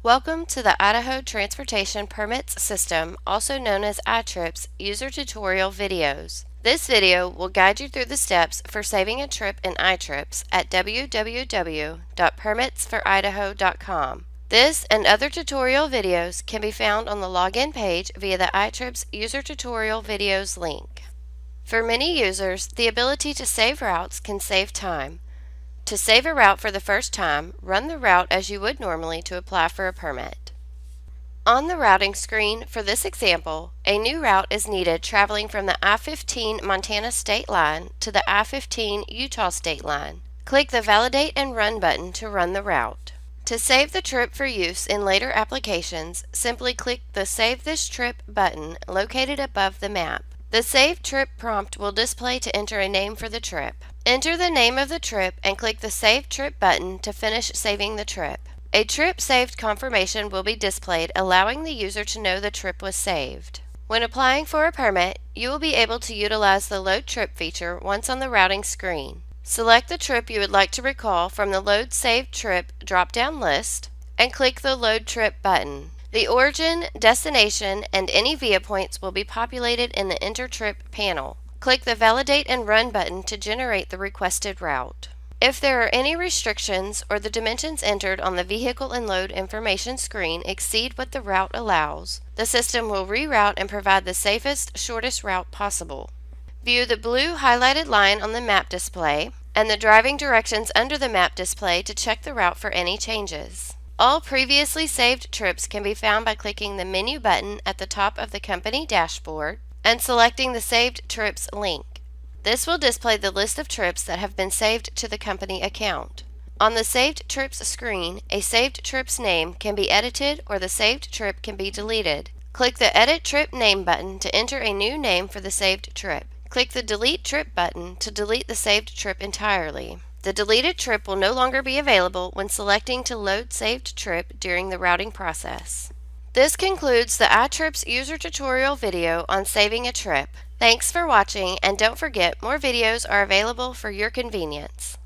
Welcome to the Idaho Transportation Permits System, also known as ITRPS, user tutorial videos. This video will guide you through the steps for saving a trip in ITRPS at www.permitsforidaho.com. This and other tutorial videos can be found on the login page via the ITRPS user tutorial videos link. For many users, the ability to save routes can save time. To save a route for the first time, run the route as you would normally to apply for a permit. On the routing screen for this example, a new route is needed traveling from the I-15 Montana state line to the I-15 Utah state line. Click the Validate and Run button to run the route. To save the trip for use in later applications, simply click the Save This Trip button located above the map. The Save Trip prompt will display to enter a name for the trip. Enter the name of the trip and click the Save Trip button to finish saving the trip. A trip saved confirmation will be displayed, allowing the user to know the trip was saved. When applying for a permit, you will be able to utilize the Load Trip feature once on the routing screen. Select the trip you would like to recall from the Load Saved Trip drop-down list and click the Load Trip button. The origin, destination, and any via points will be populated in the Enter Trip panel. Click the Validate and Run button to generate the requested route. If there are any restrictions or the dimensions entered on the Vehicle and Load Information screen exceed what the route allows, the system will reroute and provide the safest, shortest route possible. View the blue highlighted line on the map display and the driving directions under the map display to check the route for any changes. All previously saved trips can be found by clicking the menu button at the top of the company dashboard and selecting the Saved Trips link. This will display the list of trips that have been saved to the company account. On the Saved Trips screen, a saved trip's name can be edited or the saved trip can be deleted. Click the Edit Trip Name button to enter a new name for the saved trip. Click the Delete Trip button to delete the saved trip entirely. The deleted trip will no longer be available when selecting to load saved trip during the routing process. This concludes the ITRPS user tutorial video on saving a trip. Thanks for watching, and don't forget, more videos are available for your convenience.